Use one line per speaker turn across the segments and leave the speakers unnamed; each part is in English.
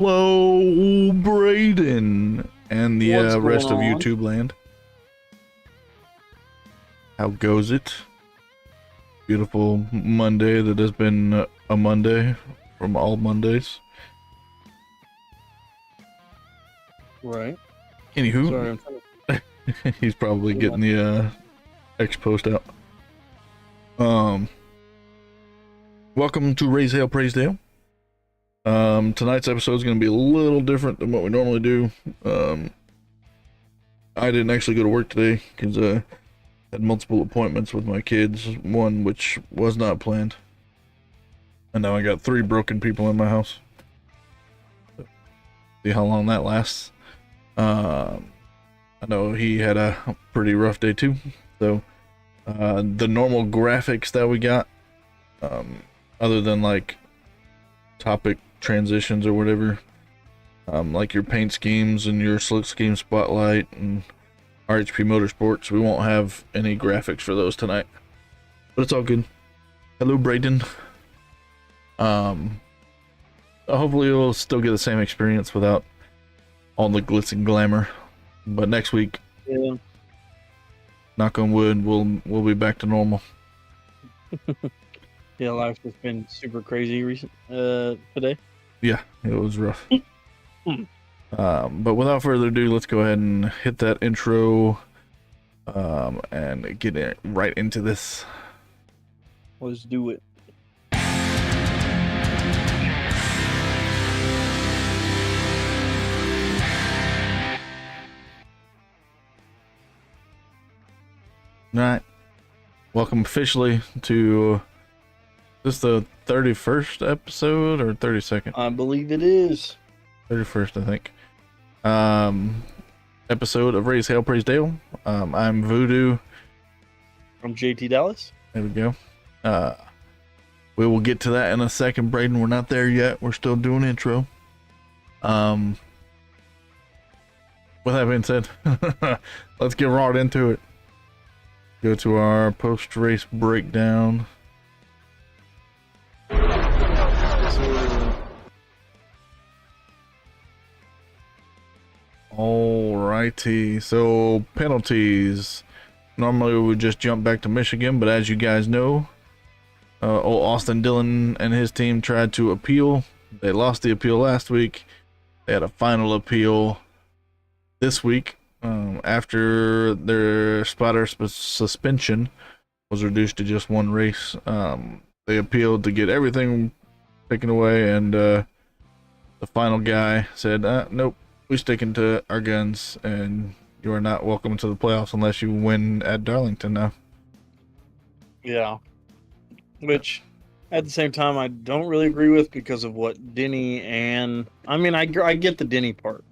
Hello, Braden, and the
What's
rest of
going on?
YouTube land. How goes it? Beautiful Monday that has been a Monday from all Mondays.
Right.
Anywho,
Sorry, I'm trying to...
he's probably getting the X post out. Welcome to Raise Hale, Praise Dale. Tonight's episode is going to be a little different than what we normally do. I didn't actually go to work today because I had multiple appointments with my kids, one which was not planned. And now I got 3 broken people in my house. See how long that lasts. I know he had a pretty rough day too. So, the normal graphics that we got, other than like topic transitions or whatever, like your paint schemes and your slick scheme spotlight and RHP Motorsports, we won't have any graphics for those tonight, but it's all good. Hello, Braden. Hopefully we'll still get the same experience without all the glitz and glamour, but next week,
Yeah.
knock on wood, we'll be back to normal.
Yeah, life's just been super crazy today.
Yeah, it was rough. But without further ado, let's go ahead and hit that intro and get it right into this.
Let's do it.
All right, welcome officially to this the 31st episode or 32nd?
I believe it is.
31st, I think. Episode of Raise Hale, Praise Dale. I'm Voodoo.
From JTDALLIS.
There we go. We will get to that in a second, Braden. We're not there yet. We're still doing intro. With that being said, let's get right into it. Go to our post-race breakdown. Alrighty, so penalties. Normally we would just jump back to Michigan, but as you guys know, old Austin Dillon and his team tried to appeal. They lost the appeal last week. They had a final appeal this week after their spotter suspension was reduced to just 1 race. They appealed to get everything taken away, and the final guy said, nope, we're sticking to our guns, and you are not welcome to the playoffs unless you win at Darlington now.
Yeah. Which, at the same time, I don't really agree with because of what Denny and... I mean, I get the Denny part,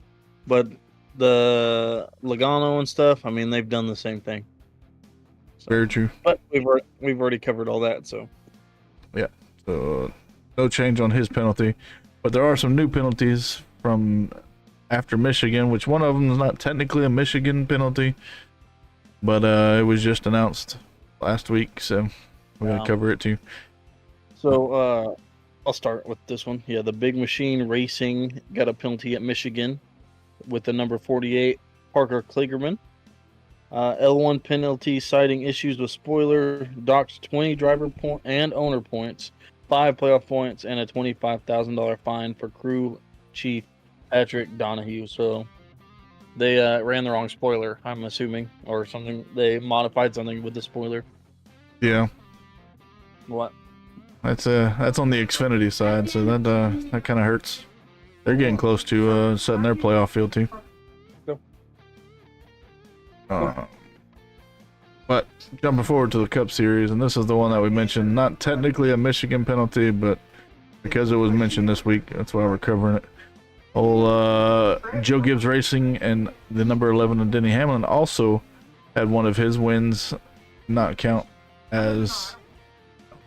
but the Logano and stuff, I mean, they've done the same thing. So,
Very true.
but we've already covered all that, so...
Yeah, so no change on his penalty, but there are some new penalties from after Michigan, which one of them is not technically a Michigan penalty, but it was just announced last week, so we're gonna cover it too.
So I'll start with this one. Yeah, the Big Machine Racing got a penalty at Michigan with the number 48 Parker Kligerman. L1 penalty citing issues with spoiler, docks 20 driver point and owner points, 5 playoff points, and a $25,000 fine for crew chief Patrick Donahue. So they ran the wrong spoiler, I'm assuming, or something. They modified something with the spoiler.
Yeah,
What?
that's on the Xfinity side, so that kind of hurts. They're getting close to setting their playoff field too. But jumping forward to the Cup Series, and this is the one that we mentioned, not technically a Michigan penalty, but because it was mentioned this week, that's why we're covering it. Old Joe Gibbs Racing and the number 11 of Denny Hamlin also had one of his wins not count as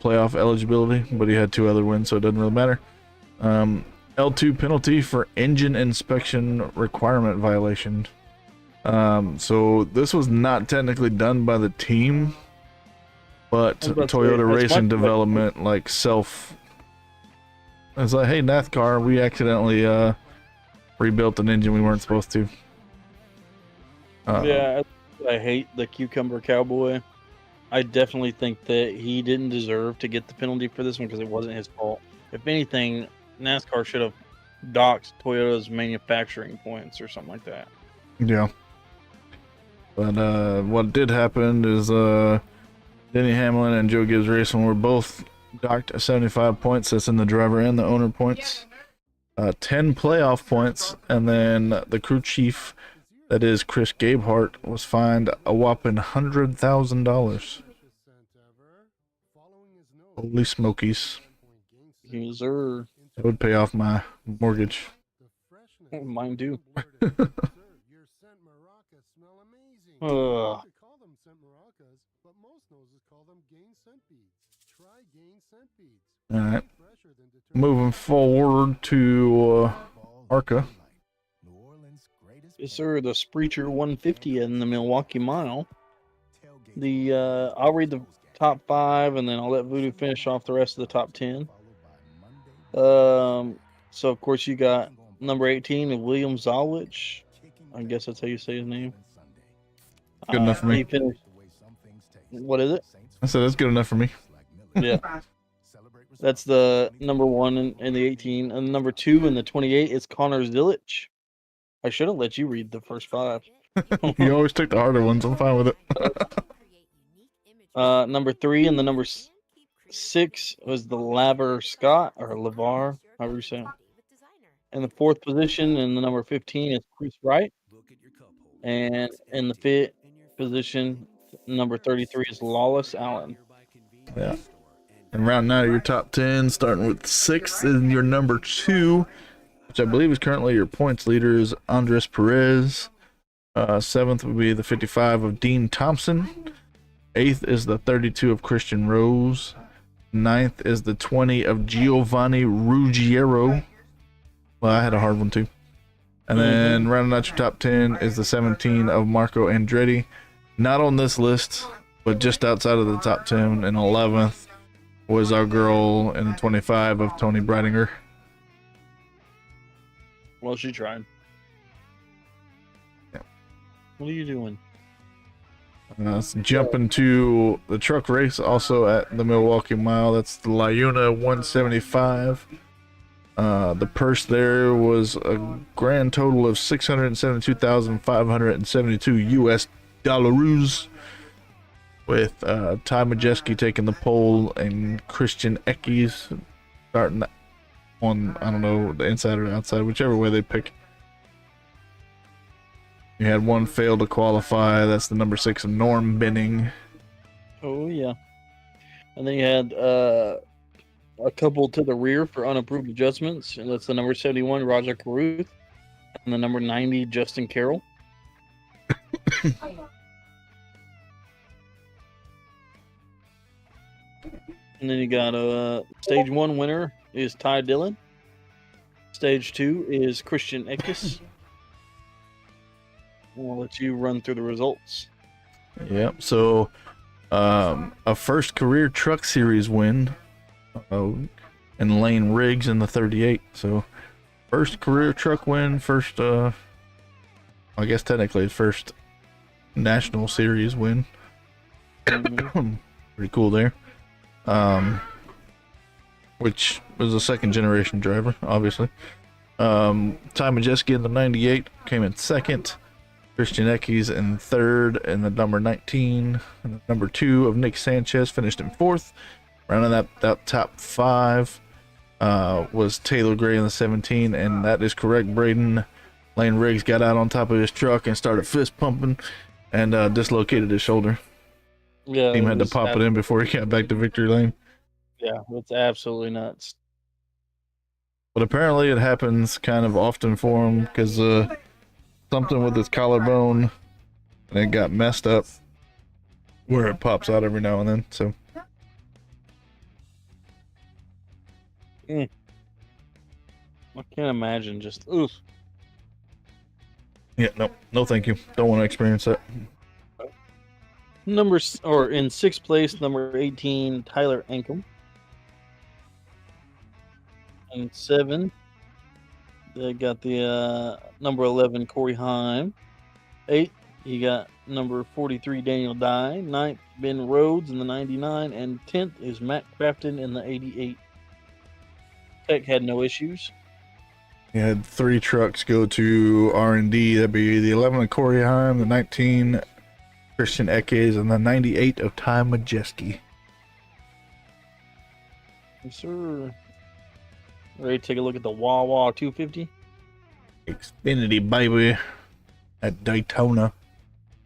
playoff eligibility, but he had 2 other wins, so it doesn't really matter. L2 penalty for engine inspection requirement violation. So this was not technically done by the team, but Toyota Racing Development like self. It's like, hey, NASCAR, we accidentally rebuilt an engine we weren't supposed to.
Yeah, I hate the Cucumber Cowboy. I definitely think that he didn't deserve to get the penalty for this one because it wasn't his fault. If anything, NASCAR should have docked Toyota's manufacturing points or something like that.
Yeah. But what did happen is Denny Hamlin and Joe Gibbs Racing were both docked 75 points. That's in the driver and the owner points. 10 playoff points, and then the crew chief, that is Chris Gabehart, was fined a whopping $100,000. Holy smokies.
Yes, sir.
That would pay off my mortgage.
Mine too.
Alright. Moving forward to ARCA.
Yes, sir. The Spreacher 150 in the Milwaukee Mile. I'll read the top 5, and then I'll let Voodoo finish off the rest of the top 10. So of course you got number 18, William Zawich. I guess that's how you say his name.
Good enough for me.
He finished. What is it?
I said that's good enough for me.
Yeah. That's the number 1 in the 18, and number 2 in the 28 is Connor Zilich. I should have let you read the first 5.
You always take the harder ones. I'm fine with it.
Number 3 and the number 6 was the Lavar Scott, or Lavar, however you say it. In the 4th position, and the number 15 is Chris Wright. And in the 5th position, number 33 is Lawless Allen.
Yeah. And rounding out your top 10, starting with 6th is your number 2, which I believe is currently your points leader, is Andres Perez. 7th would be the 55 of Dean Thompson. 8th is the 32 of Christian Rose. 9th is the 20 of Giovanni Ruggiero. Well, I had a hard one too. And then rounding out your top 10 is the 17 of Marco Andretti. Not on this list, but just outside of the top 10. And 11th was our girl in the 25 of Tony Breidinger.
Well, she tried.
Yeah.
What are you doing?
Let's jump into the truck race also at the Milwaukee Mile. That's the Liuna 175. The purse there was a grand total of $672,572 US dollars, with Ty Majeski taking the pole and Christian Eckes starting on, I don't know, the inside or the outside, whichever way they pick. You had one fail to qualify. That's the number 6 of Norm Benning.
Oh, yeah. And then you had a couple to the rear for unapproved adjustments. And that's the number 71, Roger Caruth, and the number 90, Justin Carroll. And then you got stage 1 winner is Ty Dillon. Stage 2 is Christian Eckes. I'll let you run through the results.
Yep. So, a first career truck series win, and Lane Riggs in the 38. So, first career truck win, first, I guess technically first national series win. Pretty cool there. Which was a second generation driver, obviously. Ty Majeski in the 98 came in second. Christian Eckes in third, and the number 19 and the number 2 of Nick Sanchez finished in fourth. Rounding that top 5 was Taylor Gray in the 17, and that is correct, Braden. Lane Riggs got out on top of his truck and started fist pumping and dislocated his shoulder.
Yeah,
Team had to pop it in before he got back to victory lane.
Yeah, it's absolutely nuts.
But apparently it happens kind of often for him because something with his collarbone, and it got messed up where it pops out every now and then. So
I can't imagine just oof.
Yeah, no thank you. Don't want to experience that.
In 6th place, number 18, Tyler Ankum. And 7, They got the number 11 Corey Heim. 8, you got number 43 Daniel Dye. 9th, Ben Rhodes in the 99. And 10th is Matt Crafton in the 88. Tech had no issues.
He had 3 trucks go to R&D. That'd be the 11 of Corey Heim, the 19 Christian Ekes, and the 98 of Ty Majeski.
Yes, sir. Ready to take a look at the Wawa 250?
Xfinity, baby, at Daytona.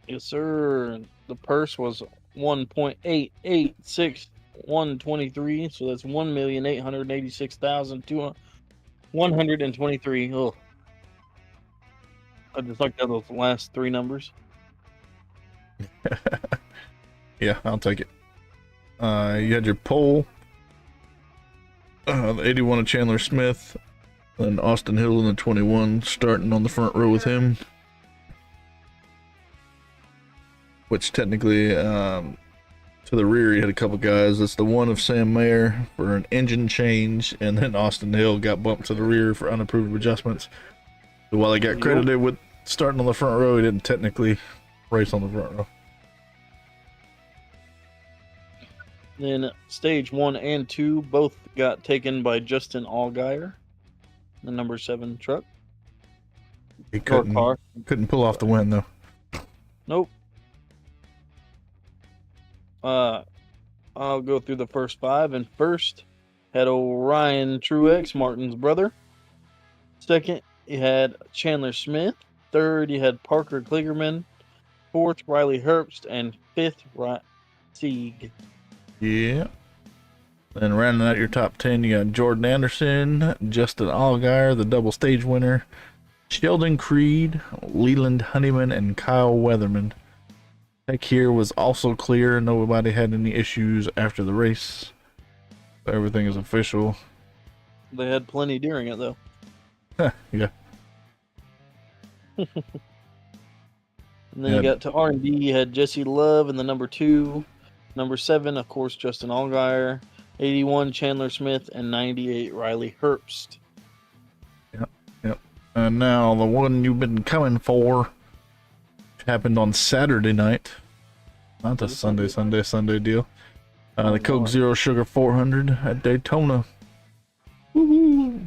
Yes, sir. The purse was 1.886123, so that's 1,886,123. Oh, I just like those last 3 numbers.
Yeah, I'll take it. You had your pole. The 81 of Chandler Smith, and Austin Hill in the 21, starting on the front row with him. Which technically, to the rear, he had a couple guys. That's the 1 of Sam Mayer for an engine change, and then Austin Hill got bumped to the rear for unapproved adjustments. So while he got credited with starting on the front row, he didn't technically race on the front row.
Then stage 1 and 2 both got taken by Justin Allgaier, the number 7 truck.
He couldn't pull off the win, though.
Nope. I'll go through the first 5. And first, had Orion Truex, Martin's brother. Second, you had Chandler Smith. Third, you had Parker Kligerman. Fourth, Riley Herbst. And fifth, Sieg.
Yeah. Then rounding out your top 10, you got Jordan Anderson, Justin Allgaier, the double stage winner, Sheldon Creed, Leland Honeyman, and Kyle Weatherman. Tech here was also clear. Nobody had any issues after the race. So everything is official.
They had plenty during it, though.
Yeah.
And then you got to R&D. You had Jesse Love in the number 2. Number 7, of course, Justin Allgaier. 81, Chandler Smith. And 98, Riley Herbst.
Yep. And now the one you've been coming for happened on Saturday night. Not the Sunday deal. The Coke Zero Sugar 400 at Daytona. Woohoo!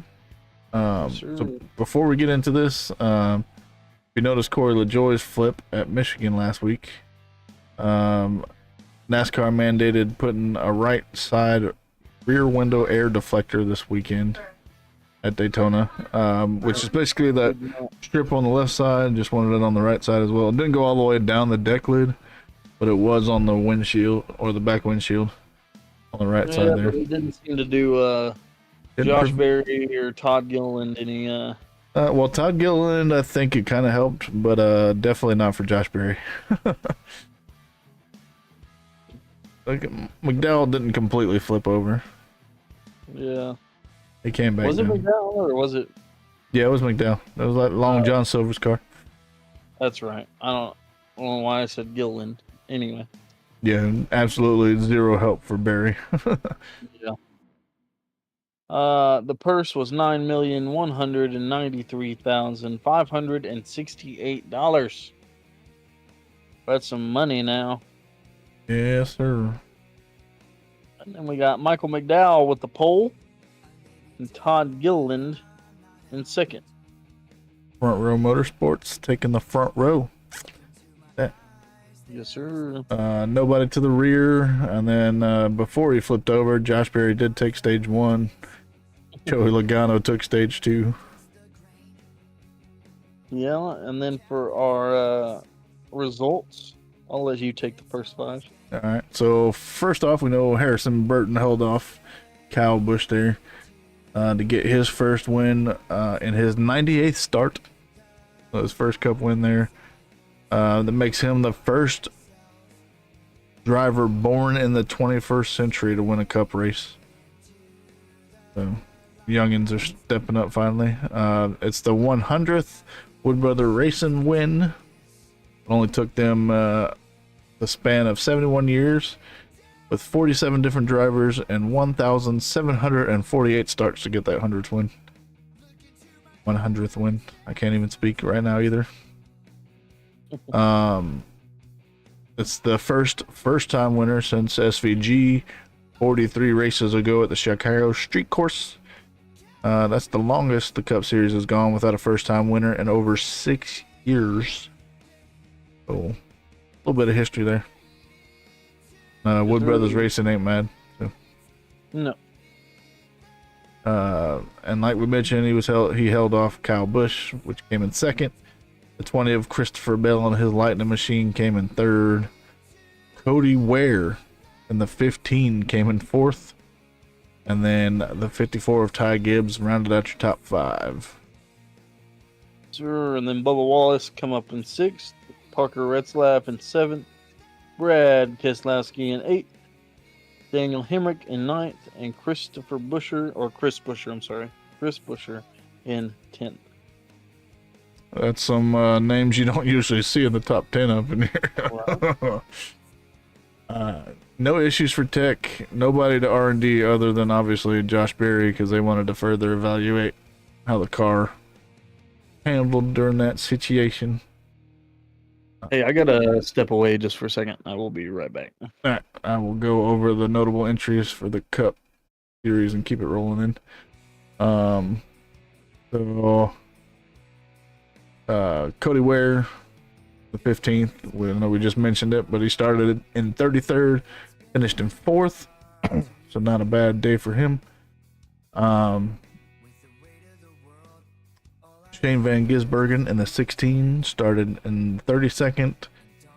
So before we get into this, you noticed Corey LaJoie's flip at Michigan last week. NASCAR mandated putting a right side rear window air deflector this weekend at Daytona, which is basically that strip on the left side. Just wanted it on the right side as well. It didn't go all the way down the deck lid, but it was on the windshield, or the back windshield on the right side there.
It didn't seem to do Josh Berry or Todd Gilliland any.
Well, Todd Gilliland, I think it kind of helped, but definitely not for Josh Berry. Like, McDowell didn't completely flip over.
Yeah.
He came back.
Was it McDowell or was it?
Yeah, it was McDowell. That was like Long John Silver's car.
That's right. I don't know why I said Gilliland. Anyway.
Yeah, absolutely zero help for Barry.
Yeah. The purse was $9,193,568. That's some money now.
Yes, sir.
And then we got Michael McDowell with the pole, and Todd Gilliland in second.
Front Row Motorsports taking the front row.
Yes, sir.
Nobody to the rear, and then before he flipped over, Josh Berry did take stage 1. Joey Logano took stage 2.
Yeah, and then for our results, I'll let you take the first 5.
All right. So first off, we know Harrison Burton held off Kyle Busch there to get his first win in his 98th start. So his first Cup win there. That makes him the first driver born in the 21st century to win a Cup race. So youngins are stepping up finally. It's the 100th Wood Brother Racing win. It only took them the span of 71 years with 47 different drivers and 1,748 starts to get that 100th win. 100th win. I can't even speak right now either. It's the first time winner since SVG 43 races ago at the Chicago Street Course. That's the longest the Cup Series has gone without a first time winner in over 6 years. So, a little bit of history there. Wood Brothers Racing ain't mad. So.
No.
And like we mentioned, he held off Kyle Busch, which came in second. The 20 of Christopher Bell on his Lightning machine came in third. Cody Ware in the 15 came in fourth. And then the 54 of Ty Gibbs rounded out your top 5.
Sure, and then Bubba Wallace come up in 6th. Parker Retzlaff in 7th. Brad Keselowski in 8th. Daniel Hemrick in 9th. And Chris Buescher in 10th.
That's some names you don't usually see in the top 10 up in here. No issues for tech. Nobody to R&D other than obviously Josh Berry, because they wanted to further evaluate how the car handled during that situation.
Hey, I gotta step away just for a second. I will be right back.
All right, I will go over the notable entries for the Cup Series and keep it rolling in. Cody Ware, the 15th. We know we just mentioned it, but he started in 33rd, finished in 4th, so not a bad day for him. Shane Van Gisbergen in the 16 started in 32nd,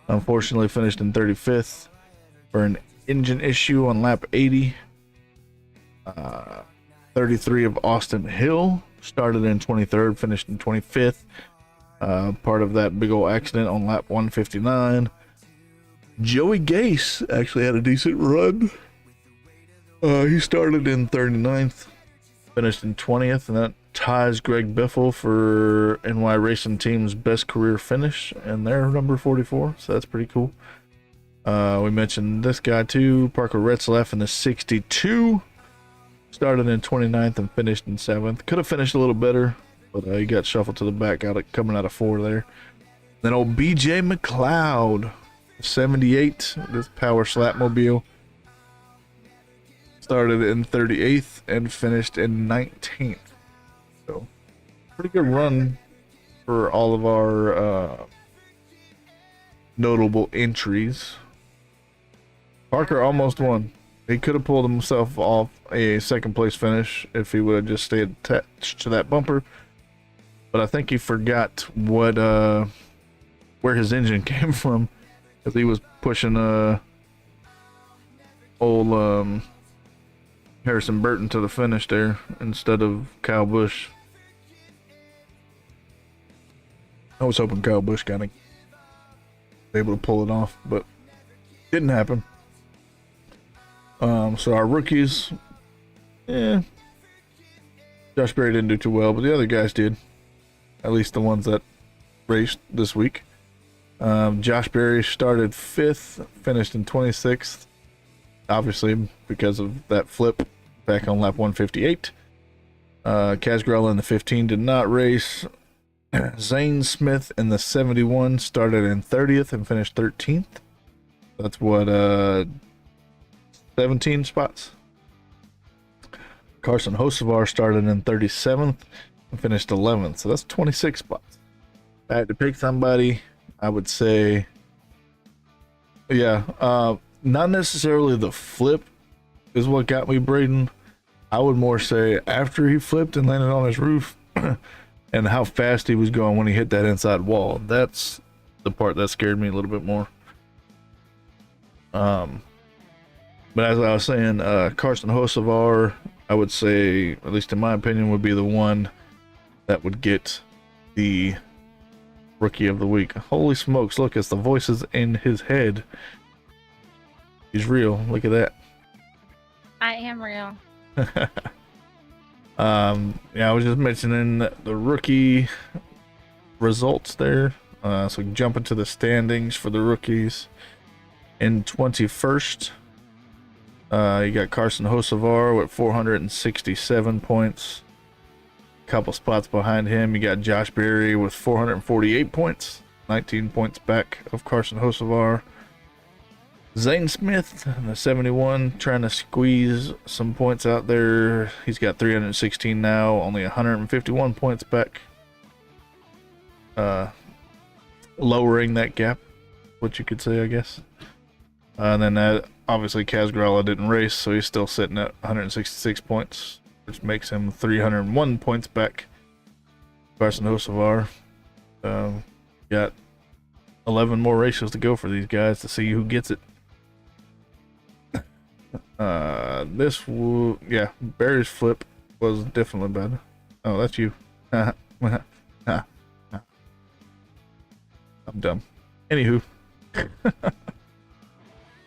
unfortunately finished in 35th for an engine issue on lap 80. 33 of Austin Hill started in 23rd, finished in 25th. Part of that big old accident on lap 159. Joey Gase actually had a decent run. He started in 39th, finished in 20th, and that ties Greg Biffle for NY Racing Team's best career finish, and they're number 44, so that's pretty cool. We mentioned this guy too, Parker Retzlaff in the 62. Started in 29th and finished in 7th. Could have finished a little better, but he got shuffled to the back coming out of 4 there. Then old BJ McLeod, 78, this power slapmobile. Started in 38th and finished in 19th. So, pretty good run for all of our notable entries. Parker almost won. He could have pulled himself off a second place finish if he would have just stayed attached to that bumper. But I think he forgot what where his engine came from, because he was pushing old Harrison Burton to the finish there instead of Kyle Busch. I was hoping Kyle Busch kind of able to pull it off, but didn't happen. So our rookies, Josh Berry didn't do too well, but the other guys did. At least the ones that raced this week. Josh Berry started 5th, finished in 26th. Obviously, because of that flip back on lap 158. Kaz Grella in the 15 did not race. Zane Smith in the 71 started in 30th and finished 13th. That's what, 17 spots. Carson Hocevar started in 37th and finished 11th. So that's 26 spots. If I had to pick somebody, I would say, not necessarily the flip is what got me Braden. I would more say after he flipped and landed on his roof and how fast he was going when he hit that inside wall. That's the part that scared me a little bit more. But as I was saying, Carson Hocevar, I would say, at least in my opinion, would be the one that would get the Rookie of the Week. Holy smokes, look, it's the voices in his head. He's real. Look at that.
I am real.
I was just mentioning the rookie results there. So jump into the standings for the rookies. In 21st, you got Carson Hocevar with 467 points. couple spots behind him, you got Josh Berry with 448 points, 19 points back of Carson Hocevar. Zane Smith, the 71, trying to squeeze some points out there. He's got 316 now, only 151 points back. Lowering that gap, what you could say, I guess. And then obviously Kaz Gralla didn't race, so he's still sitting at 166 points, which makes him 301 points back. Carson Hocevar. Got 11 more races to go for these guys to see who gets it. Barry's flip was definitely bad. Oh, that's you. I'm dumb. Anywho.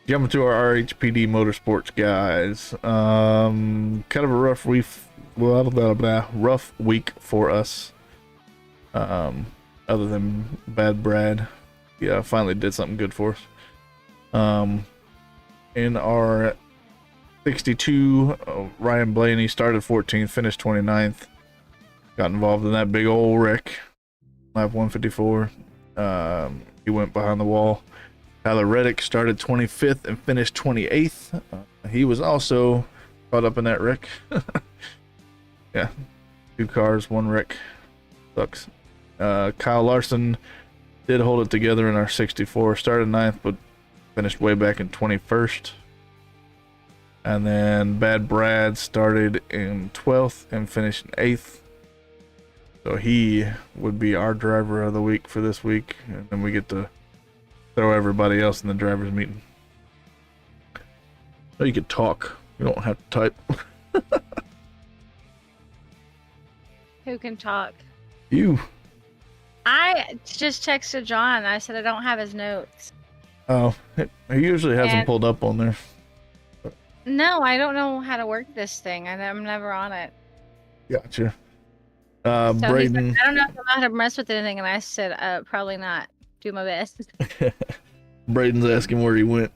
Jumping to our RHPD Motorsports guys. Kind of a rough week. Rough week for us. Other than Bad Brad. Yeah, finally did something good for us. In our 62, Ryan Blaney started 14th, finished 29th. Got involved in that big old wreck. Lap 154. He went behind the wall. Tyler Reddick started 25th and finished 28th. He was also caught up in that wreck. Yeah, 2 cars, 1 wreck. Sucks. Kyle Larson did hold it together in our 64. Started 9th, but finished way back in 21st. And then Bad Brad started in 12th and finished in 8th. So he would be our driver of the week for this week. And then we get to throw everybody else in the driver's meeting. So you could talk. You don't have to type.
Who can talk?
You.
I just texted John. I said I don't have his notes.
Oh, he usually has them pulled up on there.
No, I don't know how to work this thing. I'm never on it.
Gotcha.
So
Braden.
like, I don't know if I'm allowed to mess with anything, and I said probably not. Do my best.
Braden's asking where he went.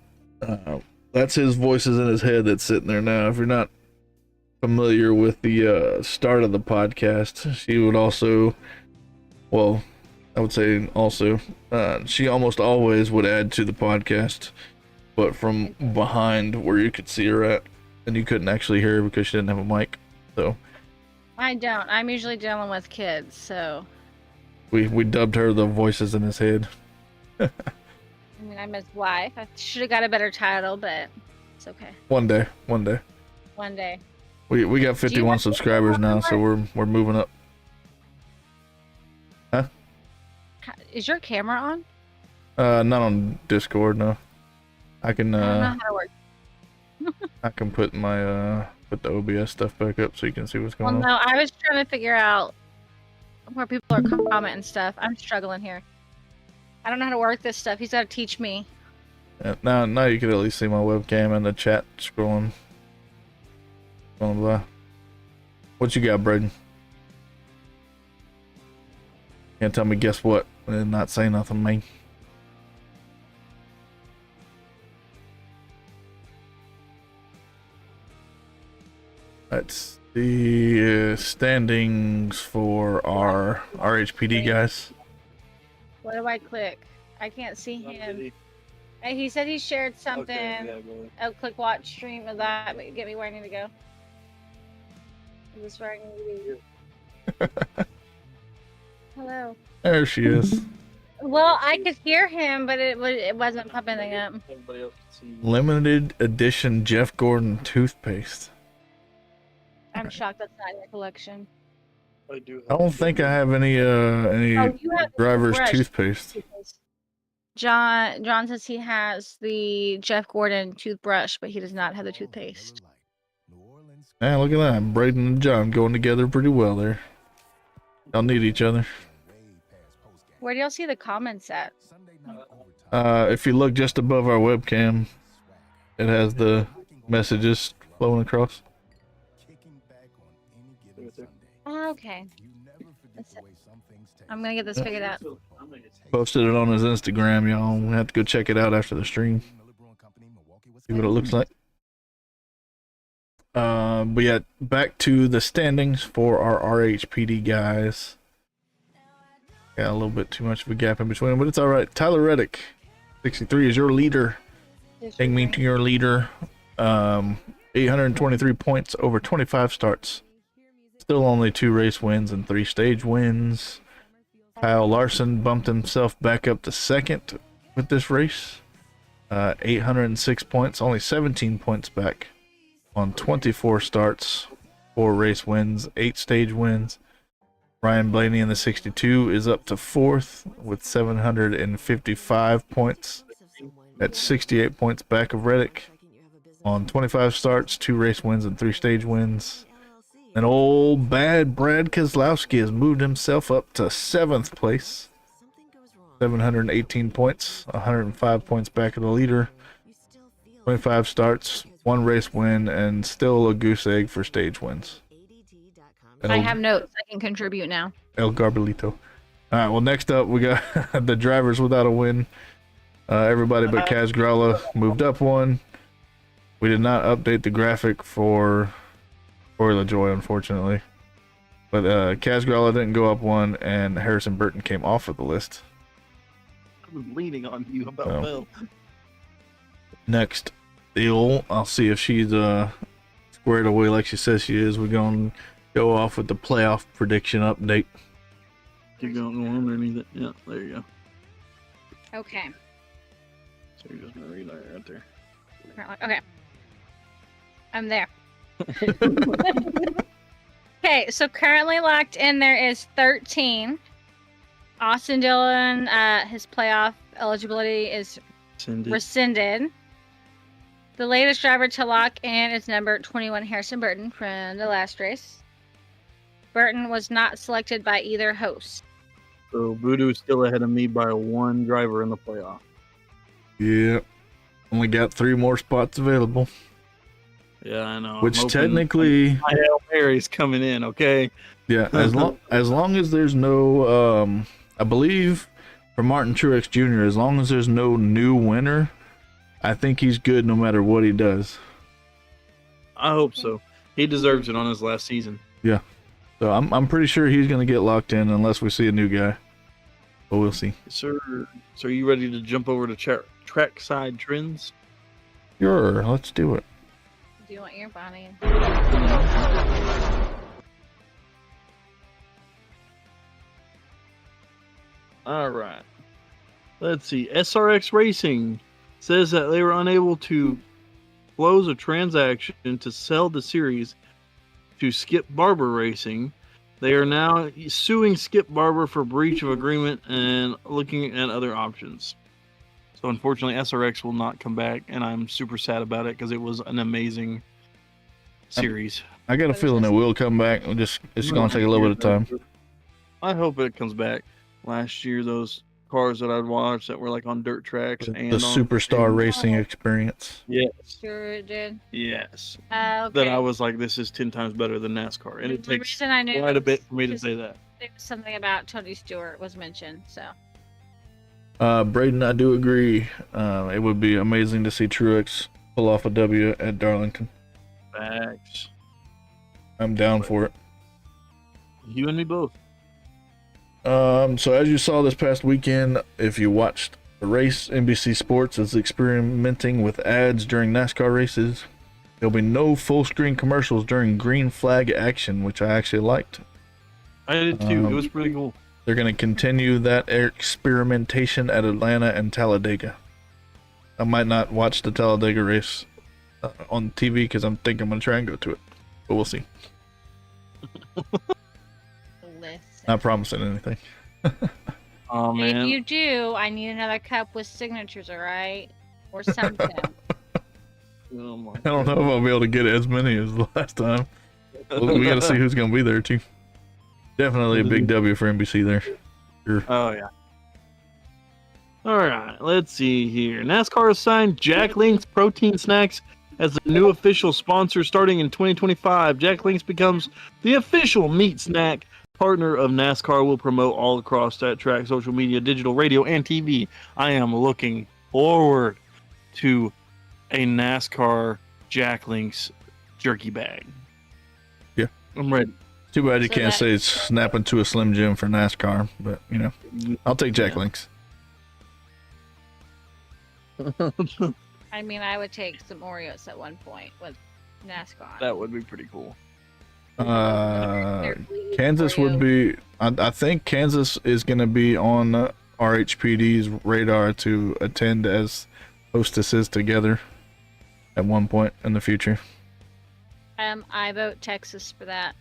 That's his voices in his head that's sitting there now. If you're not familiar with the start of the podcast, she would also, well, I would say also, she almost always would add to the podcast, but from behind where you could see her at, and you couldn't actually hear her because she didn't have a mic. So
I don't. I'm usually dealing with kids, so
we dubbed her the voices in his head.
I mean, I'm his wife. I should have got a better title, but it's okay.
One day.
One day.
We got 51 subscribers now, so we're moving up. Huh?
Is your camera on?
Not on Discord, no. I can
I don't know how to work.
I can put my put the OBS stuff back up so you can see what's going on.
Well, no, I was trying to figure out where people are commenting stuff. I'm struggling here. I don't know how to work this stuff. He's got to teach me.
Yeah, now you can at least see my webcam and the chat scrolling. Blah, blah. What you got, Braden? Can't tell me guess what and not say nothing, man. That's the standings for our RHPD guys.
What do I click? I can't see him. He said he shared something.
Okay,
Oh, click watch stream. Will that get me where I need to go? Is this where I need to be? Hello.
There she is.
Well, I could hear him, but it wasn't popping anything up.
Everybody else can see.
Limited edition Jeff Gordon toothpaste.
I'm shocked that's not in your collection.
I do.
I don't think I have any
Oh, you have the
driver's
toothbrush.
toothpaste.
John says he has the Jeff Gordon toothbrush, but he does not have the toothpaste.
Yeah, look at that. Braden and John going together pretty well there. Y'all need each other.
Where do y'all see the comments at?
If you look just above our webcam, it has the messages flowing across.
Oh, okay. I'm gonna get this figured out.
Posted it on his Instagram, y'all. We have to go check it out after the stream. See what it looks like. But yeah, back to the standings for our RHPD guys. Got a little bit too much of a gap in between, but it's all right. Tyler Reddick, 63, is your leader. Take me to your leader. 823 points over 25 starts. Still only 2 race wins and 3 stage wins. Kyle Larson bumped himself back up to second with this race. 806 points, only 17 points back on 24 starts, 4 race wins, 8 stage wins. Ryan Blaney in the 62 is up to 4th with 755 points. That's 68 points back of Reddick on 25 starts, 2 race wins, and 3 stage wins. And old bad Brad Keselowski has moved himself up to 7th place. 718 points, 105 points back of the leader. 25 starts, 1 race win, and still a goose egg for stage wins.
I have notes. I can contribute now.
El Garbalito. All right, well, next up, we got the drivers without a win. Everybody but Kaz Gralla moved up 1. We did not update the graphic for LaJoy, unfortunately. But Kaz Gralla didn't go up 1, and Harrison Burton came off of the list.
I was leaning on you about Bill.
Next, I'll see if she's squared away like she says she is. We're going to go off with the playoff prediction update.
You're going on underneath it. Yeah, there you go.
Okay.
So you're just going to read that right there.
Okay. I'm there. Okay, so currently locked in there is 13. Austin Dillon, his playoff eligibility is rescinded. The latest driver to lock in is number 21, Harrison Burton, from the last race. Burton was not selected by either host.
So Voodoo is still ahead of me by 1 driver in the playoff.
Yeah. Only got 3 more spots available.
Yeah, I know.
Which technically,
my Hail Mary's coming in, okay?
Yeah, as long as there's no, I believe for Martin Truex Jr., as long as there's no new winner, I think he's good no matter what he does.
I hope so. He deserves it on his last season.
Yeah. So I'm pretty sure he's gonna get locked in unless we see a new guy. But we'll see.
Sir, so are you ready to jump over to trackside trends?
Sure, let's do it.
Do you want your Bonnie?
All right. Let's see. SRX Racing says that they were unable to close a transaction to sell the series to Skip Barber Racing. They are now suing Skip Barber for breach of agreement and looking at other options. So unfortunately, SRX will not come back, and I'm super sad about it because it was an amazing series.
I got a feeling it will come back. It's going to take a little bit of time.
I hope it comes back. Last year, those cars that I'd watched that were like on dirt tracks
The
and
superstar racing experience.
Yes.
Sure it did.
Yes.
Okay.
That I was like, this is 10 times better than NASCAR. And it
The
takes
reason I knew
quite a bit for me to say that.
there was something about Tony Stewart was mentioned, so.
Braden, I do agree. It would be amazing to see Truex pull off a W at Darlington.
Facts.
I'm down for it.
You and me both.
So as you saw this past weekend, if you watched the race, NBC Sports is experimenting with ads during NASCAR races. There'll be no full screen commercials during green flag action, which I actually liked.
I did too. It was pretty cool.
They're going to continue that experimentation at Atlanta and Talladega. I might not watch the Talladega race on TV because I'm thinking I'm going to try and go to it, but we'll see. Not promising anything.
Oh man!
If you do, I need another cup with signatures, all right, or something.
Oh my
I don't know if I'll be able to get as many as the last time. We got to see who's going to be there too. Definitely a big W for NBC there. Sure.
Oh yeah. All right, let's see here. NASCAR has signed Jack Link's Protein Snacks as the new official sponsor starting in 2025. Jack Link's becomes the official meat snack partner of NASCAR. Will promote all across that track, social media, digital, radio, and TV. I am looking forward to a NASCAR Jack Link's jerky bag.
Yeah.
I'm ready.
Too bad you can't say it's snapping to a Slim Jim for NASCAR, but you know, I'll take Jack Links.
I mean, I would take some Oreos at one point with NASCAR.
That would be pretty cool.
Kansas would be. I think Kansas is going to be on RHPD's radar to attend as hostesses together at one point in the future.
I vote Texas for that.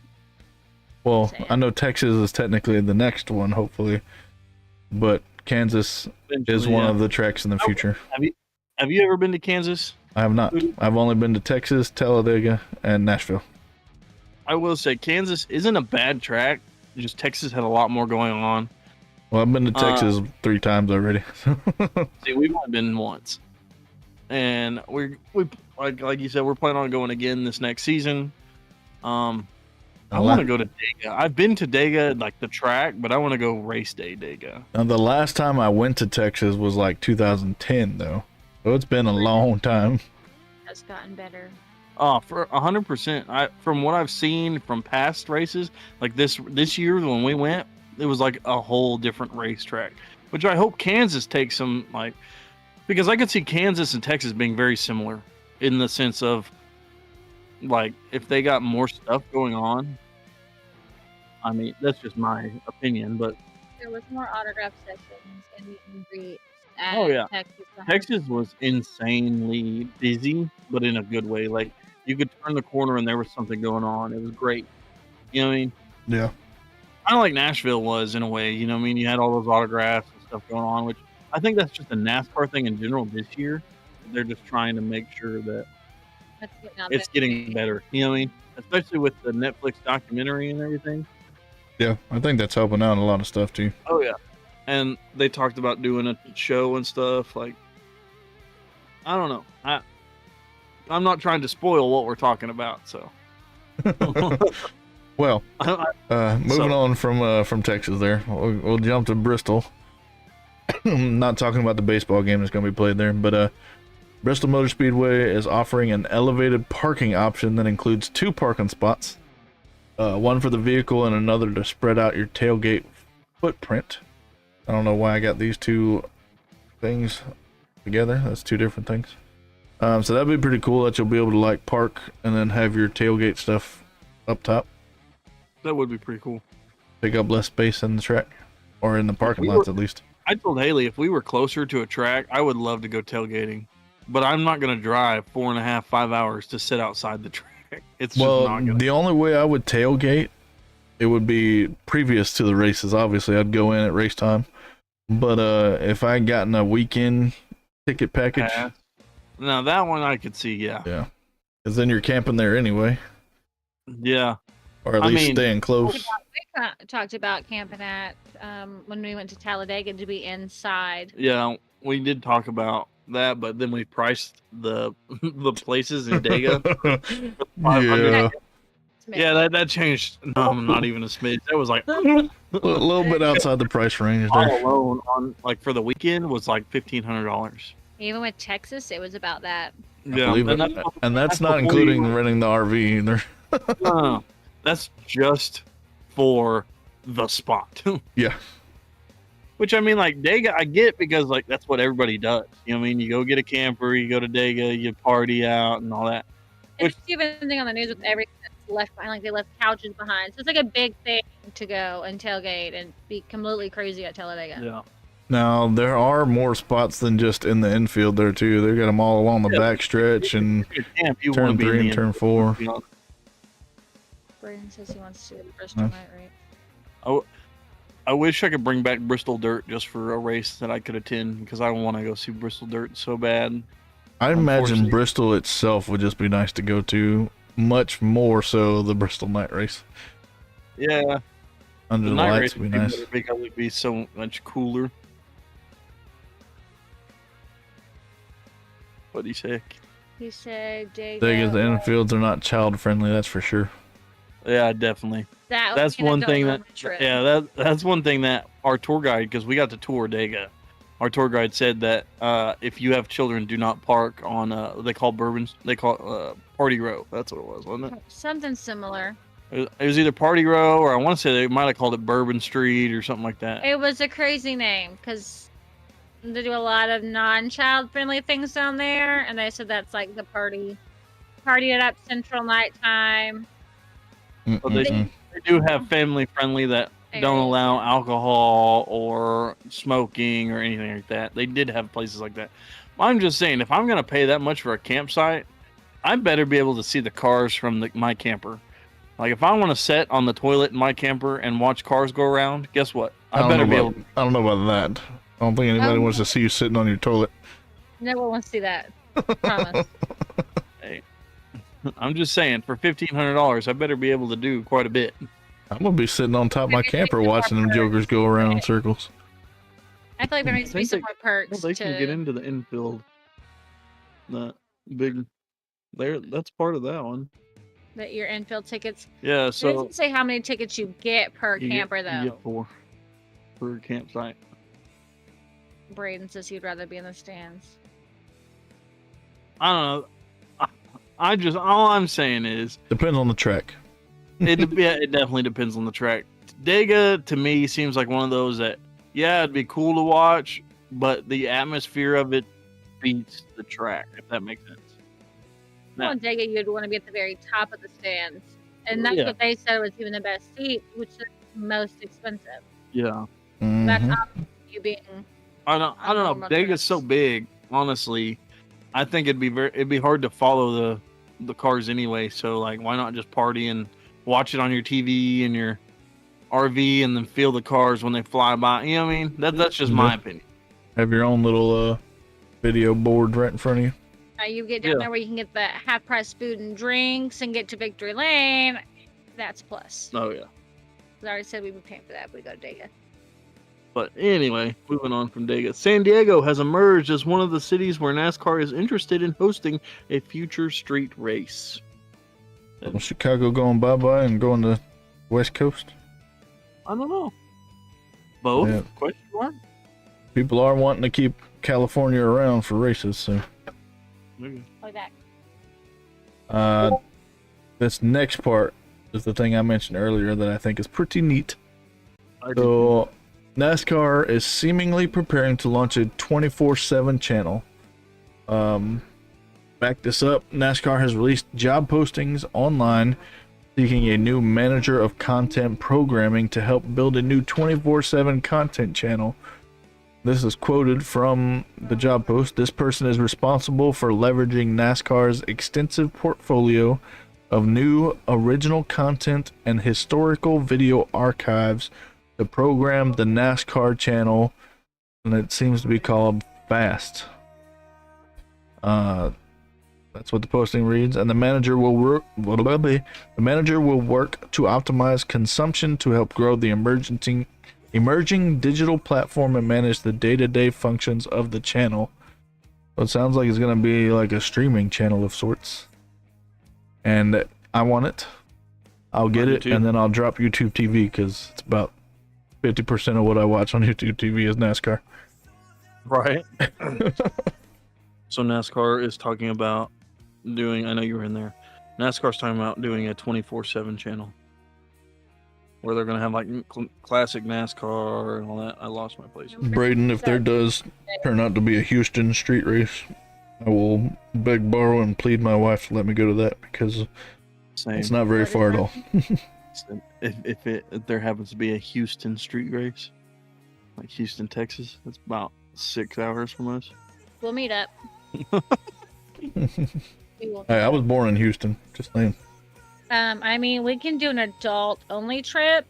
Well, I know Texas is technically the next one, hopefully, but Kansas is one of the tracks in the future.
Have you ever been to Kansas?
I have not. I've only been to Texas, Talladega, and Nashville.
I will say Kansas isn't a bad track. Just Texas had a lot more going on.
Well, I've been to Texas 3 times already.
See, we've only been once, and we like you said, we're planning on going again this next season. I want to go to Dega. I've been to Dega, like the track, but I want to go race day Dega.
Now, the last time I went to Texas was like 2010, though. So it's been a long time.
It's gotten better.
Oh, for 100%. From what I've seen from past races, like this year when we went, it was like a whole different racetrack. Which I hope Kansas takes some, like, because I could see Kansas and Texas being very similar in the sense of, like, if they got more stuff going on. I mean, that's just my opinion, but
there was more autograph sessions and meet and greets.
Oh yeah, Texas was insanely busy, but in a good way. Like, you could turn the corner and there was something going on. It was great. You know what I mean?
Yeah.
Kind of like Nashville was in a way. You know what I mean? You had all those autographs and stuff going on, which I think that's just a NASCAR thing in general this year. They're just trying to make sure that it's getting better. You know what I mean? Especially with the Netflix documentary and everything.
Yeah, I think that's helping out a lot of stuff too.
Oh yeah. And they talked about doing a show and stuff. Like, I don't know. I'm not trying to spoil what we're talking about. So,
well, moving on from Texas, there we'll jump to Bristol. Not talking about the baseball game that's going to be played there, but Bristol Motor Speedway is offering an elevated parking option that includes 2 parking spots, one for the vehicle and another to spread out your tailgate footprint. I don't know why I got these 2 things together. That's 2 different things. So that'd be pretty cool that you'll be able to like park and then have your tailgate stuff up top.
That would be pretty cool.
Take up less space in the track, or in the parking lots at least.
I told Haley if we were closer to a track, I would love to go tailgating, but I'm not going to drive 4.5, 5 hours to sit outside the track. It's just not gonna...
The only way I would tailgate, it would be previous to the races. Obviously, I'd go in at race time. But if I had gotten a weekend ticket package,
now that one I could see, yeah,
because then you're camping there anyway.
Yeah,
or at least staying close.
We talked about camping at when we went to Talladega to be inside.
Yeah, we did talk about that, but then we priced the places in Dega. Yeah, that changed. No, not even a smidge. That was like
a little bit outside the price range there.
All alone on, like, for the weekend was like $1,500.
Even with Texas, it was about that.
Yeah,
and that's not including renting the RV either.
No, that's just for the spot.
Yeah.
Which, I mean, like, Dega, I get, because, like, that's what everybody does. You know what I mean? You go get a camper, you go to Dega, you party out and all that.
There's even a thing on the news with everything that's left behind, like they left couches behind. So it's like a big thing to go and tailgate and be completely crazy at Talladega.
Yeah.
Now, there are more spots than just in the infield there, too. They got them all along the back stretch and turn 3 and turn 4.
Brayden says he wants to do the Bristol night race.
I wish I could bring back Bristol Dirt just for a race that I could attend, because I want to go see Bristol Dirt so bad.
I imagine Bristol itself would just be nice to go to, much more so the Bristol night race.
Yeah.
Under the lights would be nice.
Because it would be so much cooler. What did he say?
He said
Dega's the infields are not child friendly, that's for sure.
Yeah, definitely. That's one thing that our tour guide, because we got to tour Dega, our tour guide said that if you have children, do not park on they call Party Row. That's what it was, wasn't it?
Something similar.
It was either Party Row, or I want to say they might have called it Bourbon Street or something like that.
It was a crazy name because they do a lot of non-child friendly things down there, and they said that's like the party it up central nighttime.
So they do have family friendly that don't allow alcohol or smoking or anything like that. They did have places like that. I'm just saying, if I'm going to pay that much for a campsite, I better be able to see the cars from my camper. Like, if I want to sit on the toilet in my camper and watch cars go around, guess what? I better be able.
I don't know about that. I don't think anybody wants to see you sitting on your toilet.
No one wants to see that. Promise.
Hey, I'm just saying, for $1,500, I better be able to do quite a bit.
I'm gonna be sitting on top of my camper watching them jokers go around in circles.
I feel like there needs to be some more perks.
They can get into the infield. That big, that's part of that one.
That your infield tickets.
Yeah, so
it doesn't say how many tickets you get per camper though.
You get 4 per campsite.
Braden says he'd rather be in the stands.
I don't know. All I'm saying is
depends on the track.
It definitely depends on the track. Dega to me seems like one of those that it'd be cool to watch, but the atmosphere of it beats the track, if that makes sense.
Well, in Dega, you'd want to be at the very top of the stands, and that's what they said was even the best seat, which is most expensive.
Yeah,
that's you being.
I don't know. Dega's so big. Honestly, I think it'd be hard to follow the cars anyway. So like, why not just party and watch it on your TV and your RV, and then feel the cars when they fly by? You know what I mean? That's just my opinion.
Have your own little video board right in front of you.
You get down there where you can get the half-price food and drinks and get to Victory Lane. That's a plus.
Oh yeah.
I already said we'd be paying for that if we go to Dega.
But anyway, moving on from Dega. San Diego has emerged as one of the cities where NASCAR is interested in hosting a future street race.
Chicago going bye-bye and going to West Coast?
I don't know. Both? Yeah. Question mark?
People are wanting to keep California around for races, so.
Like that.
This next part is the thing I mentioned earlier that I think is pretty neat. So, NASCAR is seemingly preparing to launch a 24/7 channel. Back this up, NASCAR has released job postings online seeking a new manager of content programming to help build a new 24/7 content channel. This is quoted from the job post. This person is responsible for leveraging NASCAR's extensive portfolio of new original content and historical video archives to program the NASCAR channel, and it seems to be called Fast. That's what the posting reads. And the manager will work to optimize consumption to help grow the emerging digital platform and manage the day-to-day functions of the channel. So it sounds like it's going to be like a streaming channel of sorts. And I want it. I'll get it, and then I'll drop YouTube TV because it's about 50% of what I watch on YouTube TV is NASCAR.
Right. So NASCAR is talking about doing, I know you were in there, NASCAR's talking about doing a 24/7 channel where they're going to have like classic NASCAR and all that. I lost my place.
Braden, if there does turn out to be a Houston street race, I will beg, borrow, and plead my wife to let me go to that because it's not very far at all.
If there happens to be a Houston street race, like Houston, Texas, it's about 6 hours from us.
We'll meet up.
Hey, I was born in Houston, just saying.
I mean, we can do an adult-only trip.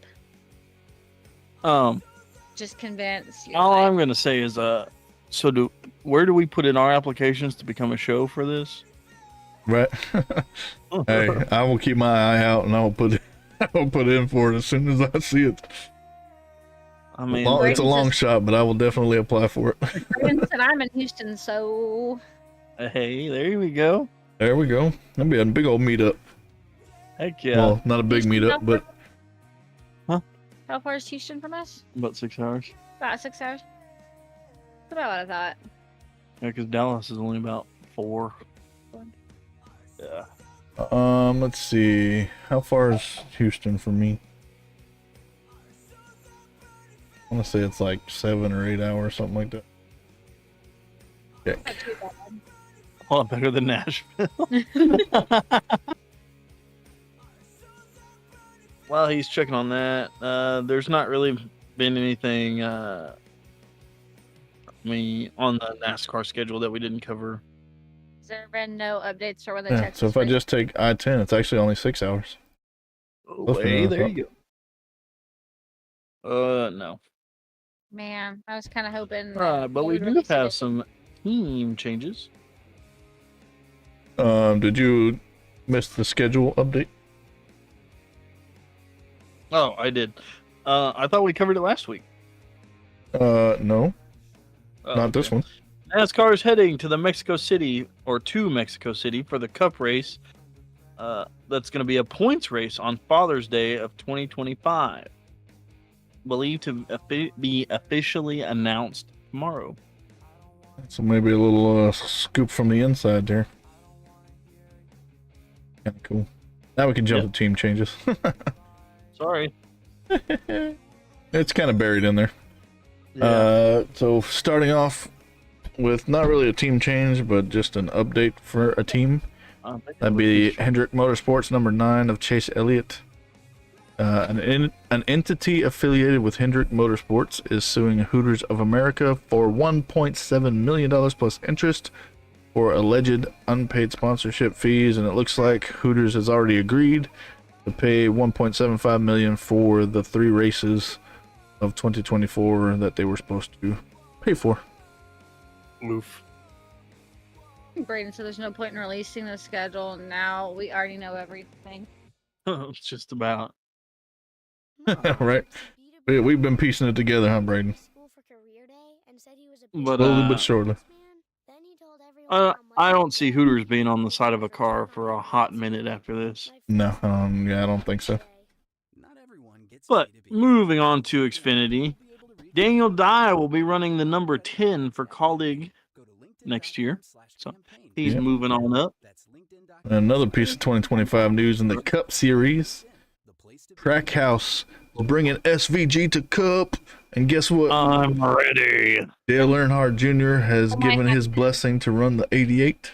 Just convince you.
All I'm gonna say is, where do we put in our applications to become a show for this?
Right. Hey, I will keep my eye out and I will put in for it as soon as I see it.
I mean,
it's a long shot, but I will definitely apply for it.
Braden said I'm in Houston, so.
Hey, there we go.
There we go. That'll be a big old meetup.
Heck yeah.
Well, not a big meetup, but.
How far is Houston from us?
About 6 hours.
About 6 hours. That's about what I thought.
Yeah, because Dallas is only about 4. Yeah.
Let's see. How far is Houston from me? I want to say it's like 7 or 8 hours, something like that.
Not
Check.
too bad.
A lot better than Nashville. While he's checking on that, there's not really been anything, on the NASCAR schedule that we didn't cover.
Has there been no updates for when the
Yeah,
Texas
so if I
race?
just take I-10, it's actually only 6 hours.
Oh,
Closer
hey,
than I
there
thought.
you go. No.
Man, I was kind of hoping.
But we do have some team changes.
Did you miss the schedule update?
Oh, I did. I thought we covered it last week.
No,
Oh,
not this
okay.
one.
NASCAR is heading to Mexico City for the Cup race. That's going to be a points race on Father's Day of 2025. Believed to be officially announced tomorrow.
So maybe a little scoop from the inside there. Kind of cool. Now we can jump to team changes.
Sorry.
It's kind of buried in there.
Yeah.
So starting off with not really a team change, but just an update for a team. That'd be Hendrick Motorsports number 9 of Chase Elliott. An entity affiliated with Hendrick Motorsports is suing Hooters of America for $1.7 million plus interest for alleged unpaid sponsorship fees, and it looks like Hooters has already agreed to pay $1.75 million for the 3 races of 2024 that they were supposed to pay for.
Oof.
Braden said there's no point in releasing the schedule. Now we already know everything.
It's just about.
Right? We've been piecing it together, huh, Braden?
But
Slowly but surely.
I don't see Hooters being on the side of a car for a hot minute after this.
No, yeah, I don't think so.
But moving on to Xfinity, Daniel Dye will be running the number 10 for Colleague next year. So he's moving on up.
Another piece of 2025 news in the Cup Series. Trackhouse is bringing SVG to Cup. And guess what?
I'm ready.
Dale Earnhardt Jr. has given his blessing to run the 88.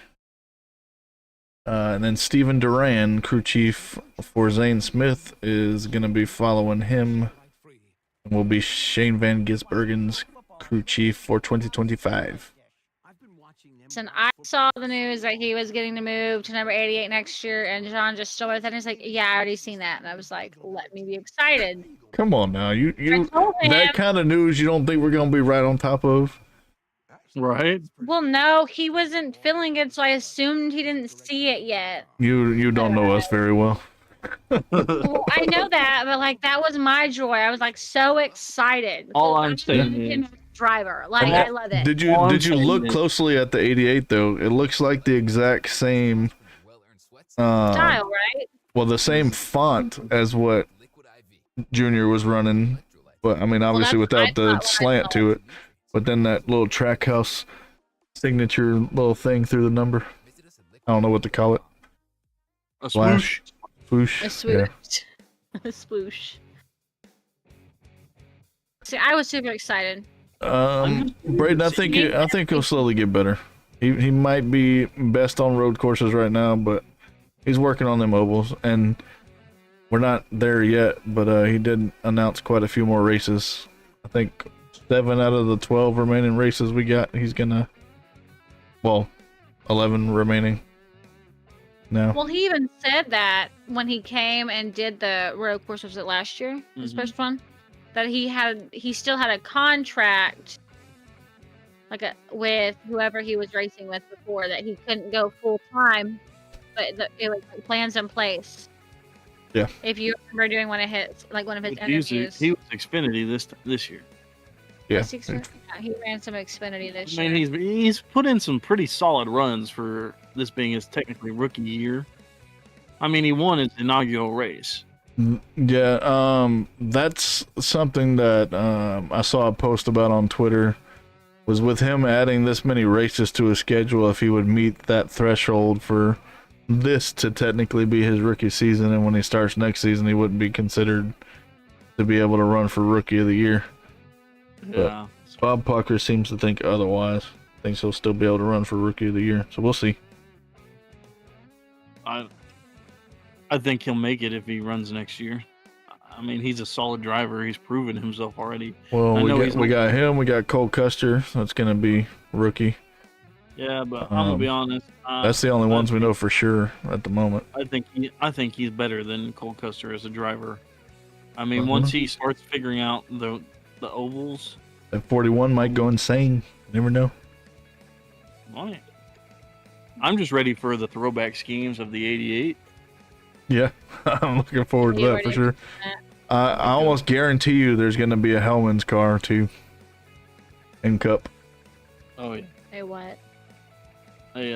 And then Steven Duran, crew chief for Zane Smith, is going to be following him. And will be Shane Van Gisbergen's crew chief for 2025.
And I saw the news that he was getting to move to number 88 next year, and John just stole it. And he's like, "Yeah, I already seen that." And I was like, "Let me be excited."
Come on now, you
told him.
that kind of news you don't think we're gonna be right on top of?
Right?
Well, no, he wasn't feeling it, so I assumed he didn't see it yet.
You don't know us very well.
Well, I know that, but like that was my joy. I was like so excited.
All I'm saying is,
driver, like I love it.
Did you look closely at the 88 though? It looks like the exact same
style, right?
Well, the same font as what Junior was running, but I mean obviously without the slant to it. But then that little Trackhouse signature little thing through the number. I don't know what to call it.
A swoosh.
Swoosh.
A swoosh. A swoosh. See, I was super excited.
Braden, I think he'll slowly get better. He might be best on road courses right now, but he's working on them ovals, and we're not there yet. But he did announce quite a few more races. I think 7 out of the 12 remaining races we got, he's gonna. Well, 11 remaining. Now.
Well, he even said that when he came and did the road course, was it last year? His first one. That he still had a contract, like with whoever he was racing with before, that he couldn't go full time, but it was like plans in place.
Yeah.
If you remember doing one of his interviews,
he was Xfinity this year.
Yeah.
He ran some Xfinity this year.
I mean, he's put in some pretty solid runs for this being his technically rookie year. I mean, he won his inaugural race.
Yeah, that's something that I saw a post about on Twitter. was with him adding this many races to his schedule, if he would meet that threshold for this to technically be his rookie season, and when he starts next season, he wouldn't be considered to be able to run for Rookie of the Year.
Yeah.
But Bob Pucker seems to think otherwise. Thinks he'll still be able to run for Rookie of the Year, so we'll see.
I think he'll make it if he runs next year. I mean, he's a solid driver. He's proven himself already.
Well, we got him. We got Cole Custer. That's going to be rookie.
Yeah, but I'm gonna be honest.
That's the only ones we know for sure at the moment.
I think he's better than Cole Custer as a driver. I mean, once he starts figuring out the ovals,
that 41 might go insane. You never know.
Right. I'm just ready for the throwback schemes of the '88.
Yeah, I'm looking forward to that for sure. I almost guarantee you there's going to be a Hellman's car too in Cup.
Oh yeah.
Hey, what?
Hey,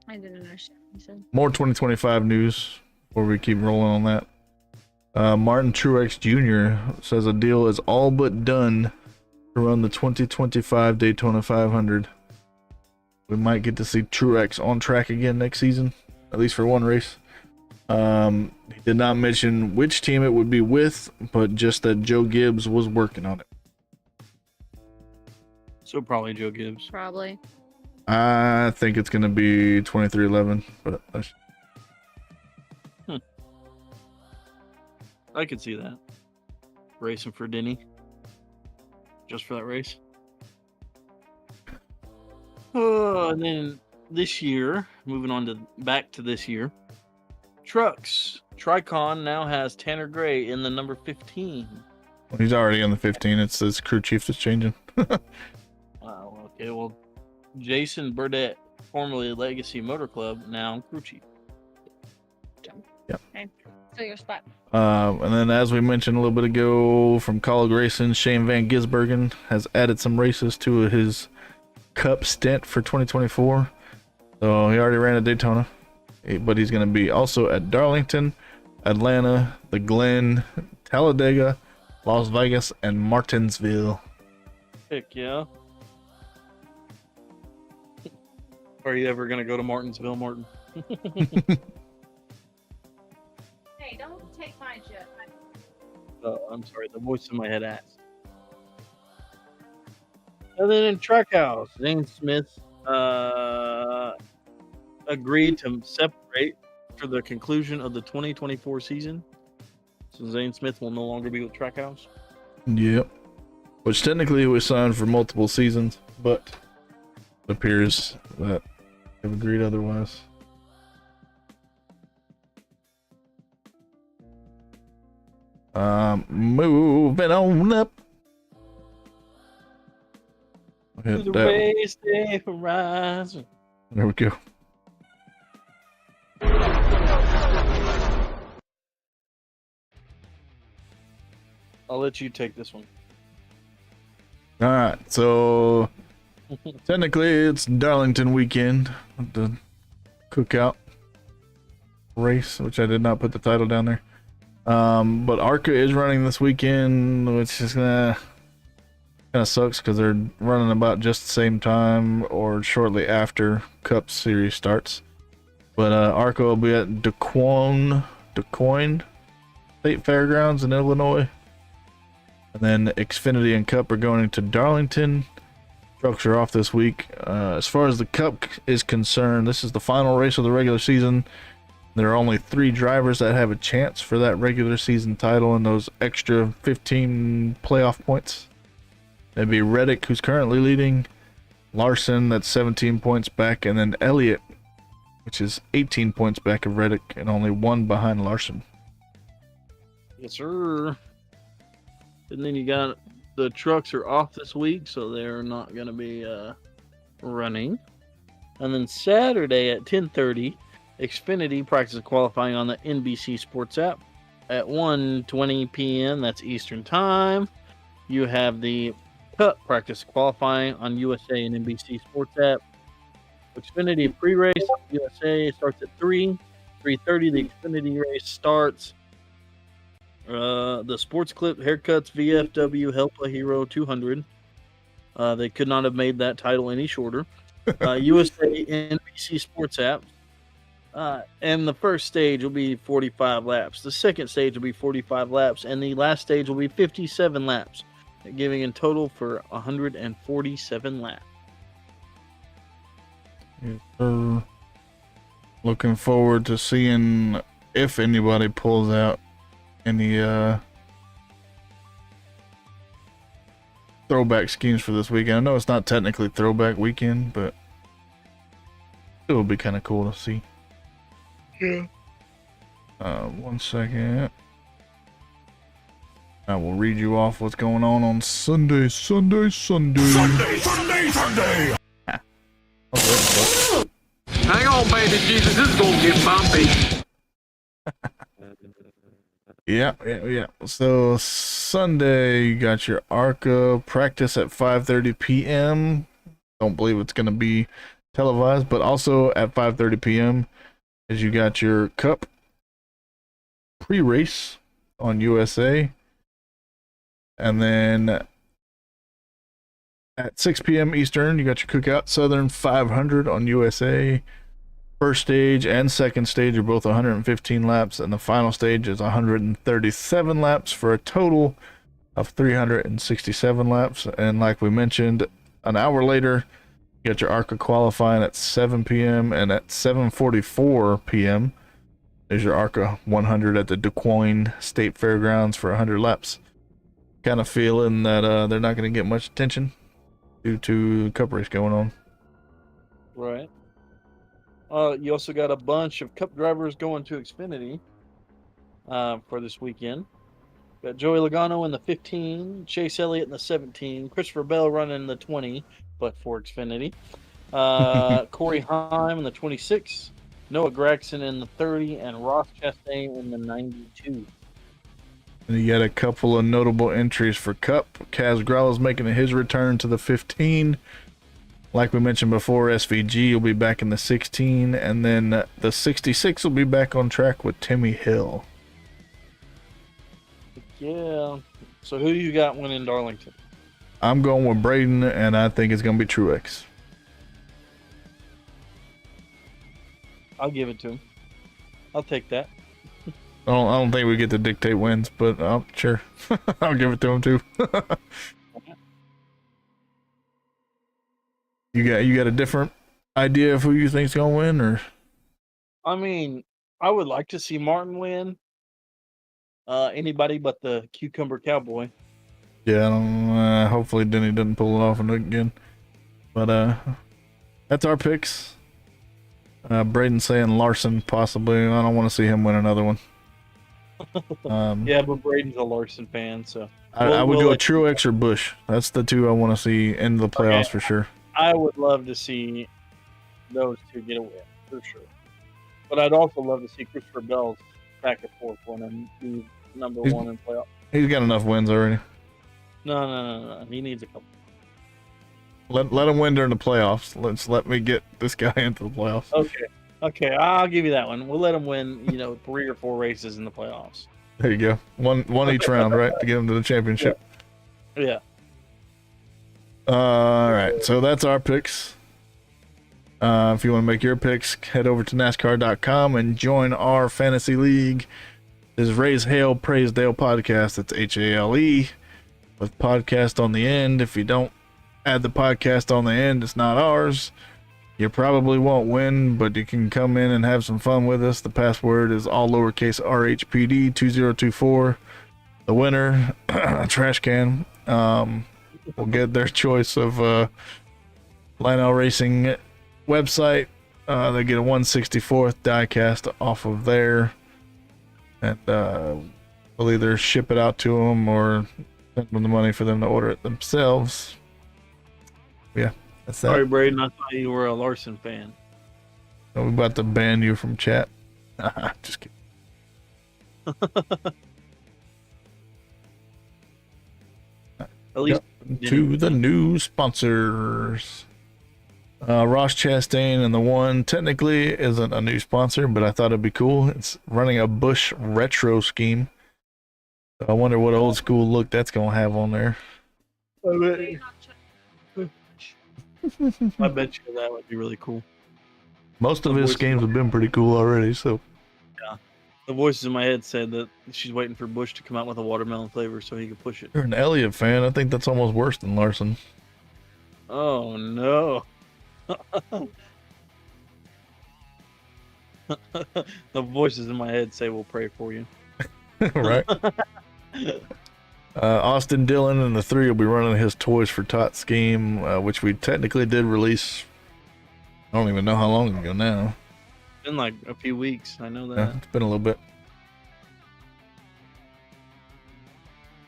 I didn't understand what you said.
More 2025 news before we keep rolling on that. Martin Truex Jr. says a deal is all but done to run the 2025 Daytona 500. We might get to see Truex on track again next season, at least for one race. He did not mention which team it would be with, but just that Joe Gibbs was working on it.
so probably Joe Gibbs.
Probably.
I think it's going to be 2311, but
I could see that. Racing for Denny. Just for that race. Oh, and then this year, moving on to back to this year. Trucks. Tricon now has Tanner Gray in the number 15.
well, he's already in the 15. It's his crew chief that's changing.
Wow, okay, well, Jason Burdett, formerly Legacy Motor Club, now crew chief.
Yep.
Okay. Fill your spot.
And then, as we mentioned a little bit ago, from Colleague Racing, Shane Van Gisbergen has added some races to his Cup stint for 2024. So he already ran at Daytona, but he's going to be also at Darlington, Atlanta, the Glen, Talladega, Las Vegas, and Martinsville.
Heck yeah. Are you ever going to go to Martinsville, Martin?
Hey, don't take my jet.
Oh, I'm sorry. The voice in my head asked. And then in Trackhouse, Zane Smith agreed to separate for the conclusion of the 2024 season. So Zane Smith will no longer be with Trackhouse.
Yep. Which technically he was signed for multiple seasons, but it appears that they've agreed otherwise. Moving on up.
To the race day horizon.
There we go.
I'll let you take this one.
All right, so technically it's Darlington weekend, the cookout race, which I did not put the title down there. But ARCA is running this weekend, which is kind of sucks because they're running about just the same time or shortly after Cup Series starts. But ARCA will be at DuQuoin State Fairgrounds in Illinois. And then Xfinity and Cup are going to Darlington. Trucks are off this week. As far as the Cup is concerned, this is the final race of the regular season. There are only 3 drivers that have a chance for that regular season title and those extra 15 playoff points. That'd be Reddick, who's currently leading, Larson, that's 17 points back, and then Elliott, which is 18 points back of Reddick and only 1 behind Larson.
Yes, sir. And then you got the trucks are off this week, so they're not going to be running. And then Saturday at 10:30, Xfinity practice qualifying on the NBC Sports app at 1:20 p.m. That's Eastern Time. You have the Cup practice qualifying on USA and NBC Sports app. Xfinity pre-race USA starts at 3:30. The Xfinity race starts. The Sports Clip Haircuts VFW Help a Hero 200. They could not have made that title any shorter. USA NBC Sports App. And the first stage will be 45 laps. The second stage will be 45 laps. And the last stage will be 57 laps, giving in total for 147 laps.
Yes, sir. Looking forward to seeing if anybody pulls out any throwback schemes for this weekend. I know it's not technically throwback weekend, but it would be kind of cool to see.
Yeah.
1 second. I will read you off what's going on Sunday.
Hang on, baby Jesus, this is gonna get bumpy.
Yeah. So Sunday, you got your ARCA practice at 5:30 p.m. Don't believe it's gonna be televised, but also at 5:30 p.m. is you got your Cup pre-race on USA, and then at 6 p.m. Eastern, you got your Cookout Southern 500 on USA. First stage and second stage are both 115 laps, and the final stage is 137 laps for a total of 367 laps. And like we mentioned, an hour later, you got your ARCA qualifying at 7 p.m. and at 7:44 p.m. is your ARCA 100 at the DuQuoin State Fairgrounds for 100 laps. Kind of feeling that they're not going to get much attention due to Cup race going on.
Right. You also got a bunch of Cup drivers going to Xfinity for this weekend. Got Joey Logano in the 15, Chase Elliott in the 17, Christopher Bell running the 20, but for Xfinity. Corey Heim in the 26, Noah Gragson in the 30, and Ross Chastain in the 92.
And you got a couple of notable entries for Cup. Kaz Grala's making his return to the 15. Like we mentioned before, SVG will be back in the 16, and then the 66 will be back on track with Timmy Hill.
Yeah. So who you got winning Darlington?
I'm going with Braden, and I think it's going to be Truex.
I'll give it to him. I'll take that.
I don't think we get to dictate wins, but sure. I'll give it to him too. You got a different idea of who you think's gonna win, or?
I mean, I would like to see Martin win. Anybody but the Cucumber Cowboy.
Yeah, I don't, hopefully Denny doesn't pull it off again. But that's our picks. Braden saying Larson possibly. I don't want to see him win another one.
Yeah, but Braden's a Larson fan, so
I would go Truex or Busch. That's the two I want to see in the playoffs for sure.
I would love to see those two get a win for sure, but I'd also love to see Christopher Bell's back and forth one and be number one in playoffs.
He's got enough wins already.
No. He needs a couple.
Let him win during the playoffs. Let me get this guy into the playoffs.
Okay, I'll give you that one. We'll let him win, 3 or 4 races in the playoffs.
There you go. One each round, right, to get him to the championship.
Yeah.
All right, so that's our picks. If you want to make your picks, head over to NASCAR.com and join our fantasy league. This is Raise Hale, Praise Dale podcast. That's HALE with podcast on the end. If you don't add the podcast on the end, it's not ours. You probably won't win, but you can come in and have some fun with us. The password is all lowercase RHPD 2024. The winner, a trash can, will get their choice of Lionel Racing website. They get a 1/64th diecast off of there, and we'll either ship it out to them or send them the money for them to order it themselves. Yeah, that's that.
Sorry, Braden, I thought you were a Larson fan.
We're about to ban you from chat. Just kidding.
At least
to the new sponsors. Ross Chastain and the one technically isn't a new sponsor, but I thought it'd be cool. It's running a Busch retro scheme. I wonder what old school look that's gonna have on there.
I bet you that would be really cool.
Most of his games have been pretty cool already, so.
Yeah. The voices in my head said that she's waiting for Bush to come out with a watermelon flavor so he could push it.
You're an Elliott fan. I think that's almost worse than Larson.
Oh, no. The voices in my head say we'll pray for you.
Right? Austin Dillon and the three will be running his Toys for Tots game, which we technically did release. I don't even know how long ago now.
It's been like a few weeks. I know that.
Yeah, it's been a little bit.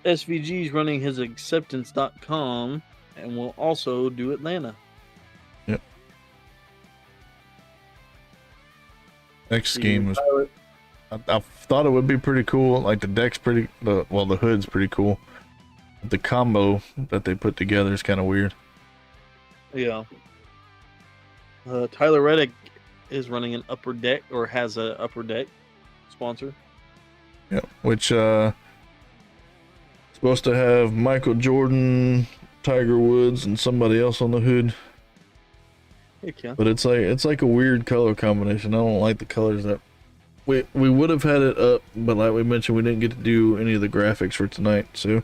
SVG's running his acceptance.com and will also do Atlanta.
Yep. Next game was. I thought it would be pretty cool. Like the deck's the hood's pretty cool. The combo that they put together is kind of weird.
Yeah. Tyler Reddick is running an upper deck, or has a upper deck sponsor.
Yeah, which supposed to have Michael Jordan, Tiger Woods, and somebody else on the hood.
Heck yeah.
But it's like a weird color combination. I don't like the colors that we would have had it up, but like we mentioned, we didn't get to do any of the graphics for tonight. So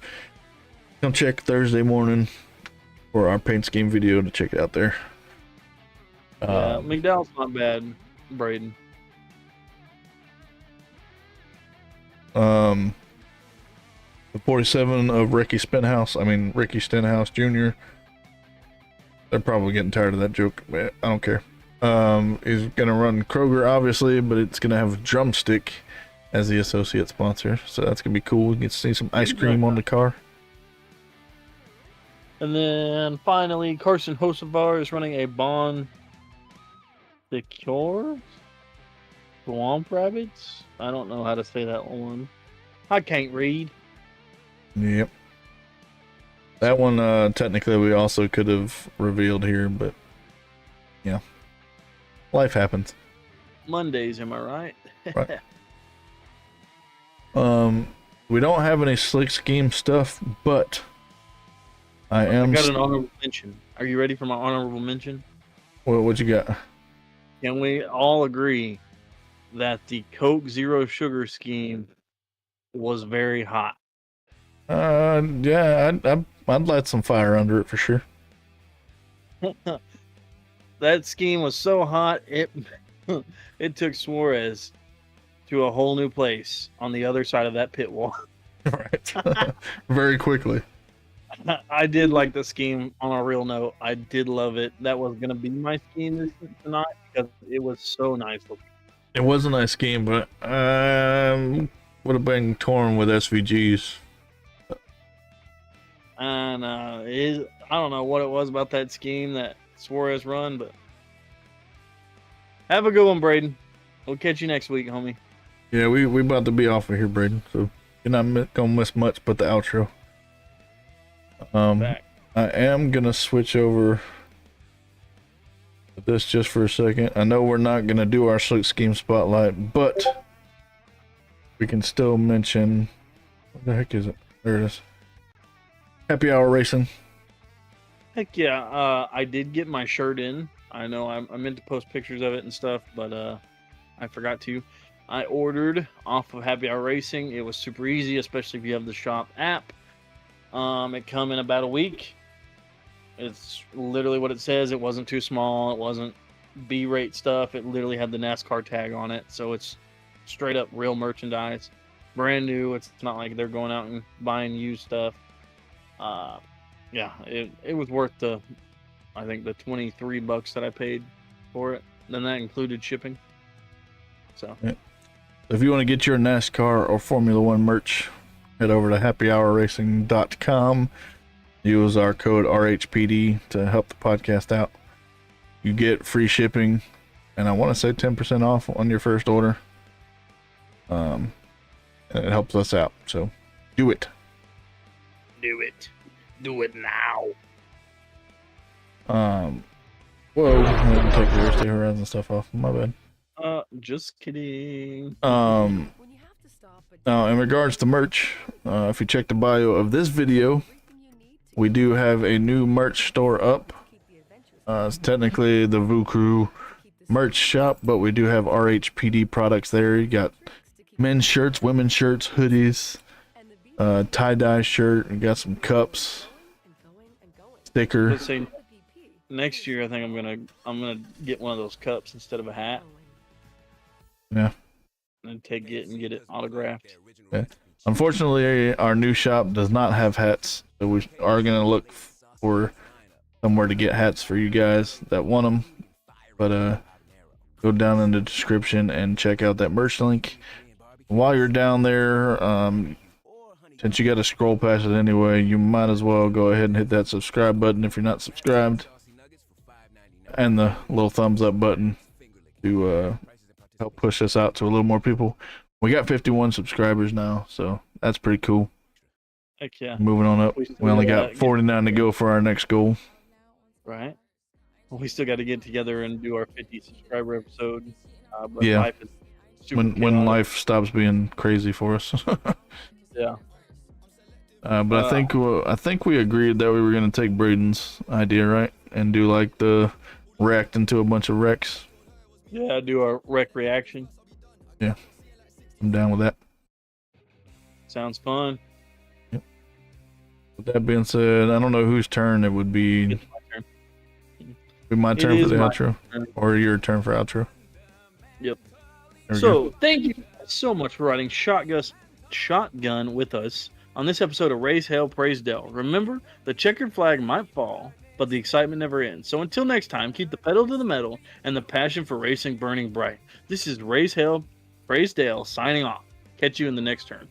come check Thursday morning for our paint scheme video to check it out there.
Yeah, McDowell's not bad, Braden.
The 47 of Ricky Stenhouse Jr. They're probably getting tired of that joke, but I don't care. Is gonna run Kroger, obviously, but it's gonna have Drumstick as the associate sponsor, so that's gonna be cool. You get to see some ice cream on the car.
And then finally, Carson Hosevar is running a Bon Secure Swamp Rabbits. I don't know how to say that one. I can't read.
Yep. That one, technically, we also could have revealed here, but yeah, life happens.
Mondays, am I right?
Right. We don't have any slick scheme stuff, but I
got an honorable mention. Are you ready for my honorable mention?
What you got?
Can we all agree that the Coke Zero Sugar scheme was very hot?
Yeah, I'd light some fire under it for sure.
That scheme was so hot, it took Suarez to a whole new place on the other side of that pit wall.
Right. Very quickly.
I did like the scheme. On a real note, I did love it. That was going to be my scheme tonight because it was so nice looking.
It was a nice scheme, but would have been torn with SVGs.
And I don't know what it was about that scheme that Suarez run, but have a good one, Braden. We'll catch you next week, homie.
Yeah, we about to be off of here, Braden, so you're not gonna miss much but the outro. I am gonna switch over to this just for a second. I know we're not gonna do our slick scheme spotlight, but we can still mention, what the heck is it? There it is. Happy Hour Racing.
Heck yeah, I did get my shirt in. I know I meant to post pictures of it and stuff, but I forgot to. I ordered off of Happy Hour Racing. It was super easy, especially if you have the shop app. It come in about a week. It's literally what it says. It wasn't too small. It wasn't B-rate stuff. It literally had the NASCAR tag on it. So it's straight up real merchandise. Brand new. It's not like they're going out and buying used stuff. Yeah, it was worth I think the $23 that I paid for it. Then that included shipping. So
yeah. If you want to get your NASCAR or Formula One merch, head over to happyhourracing.com. Use our code RHPD to help the podcast out. You get free shipping, and I want to say 10% off on your first order. And it helps us out. So do it.
Do it. Do it now.
Whoa, I didn't take the Racing Horizon stuff off. My bad.
Just kidding.
When you have to stop
Now, in regards to merch, if you check the bio of this video, we do have a new merch store up. It's technically the Voo Crew merch shop, but we do have RHPD products there. You got men's shirts, women's shirts, hoodies, tie-dye shirt. You got some cups, sticker.
Let's say next year, I think I'm gonna get one of those cups instead of a hat.
Yeah.
And get it autographed.
Yeah. Unfortunately, our new shop does not have hats, so we are gonna look for somewhere to get hats for you guys that want them. But go down in the description and check out that merch link. While you're down there, since you got to scroll past it anyway, you might as well go ahead and hit that subscribe button if you're not subscribed, and the little thumbs up button to help push us out to a little more people. We got 51 subscribers now, so that's pretty cool.
Heck yeah.
Moving on up. We only got 49 to go for our next goal.
Right. Well, we still got to get together and do our 50 subscriber episode. But
Yeah.
life is super
When
chaotic.
life stops being crazy for us.
Yeah.
But I think we agreed that we were gonna take Braden's idea, right, and do like the react into a bunch of wrecks.
Yeah, do our rec reaction.
Yeah, I'm down with that.
Sounds fun.
With that being said, I don't know whose turn it would be.
It's my turn.
Be my
It
turn for
is
the
my
outro,
turn.
or your turn for outro.
Yep.
There we
So,
go.
thank you so much for riding shotgun with us on this episode of Raise Hale, Praise Dell. Remember, the checkered flag might fall, but the excitement never ends. So until next time, keep the pedal to the metal and the passion for racing burning bright. This is Raise Hale, Praise Dell signing off. Catch you in the next turn.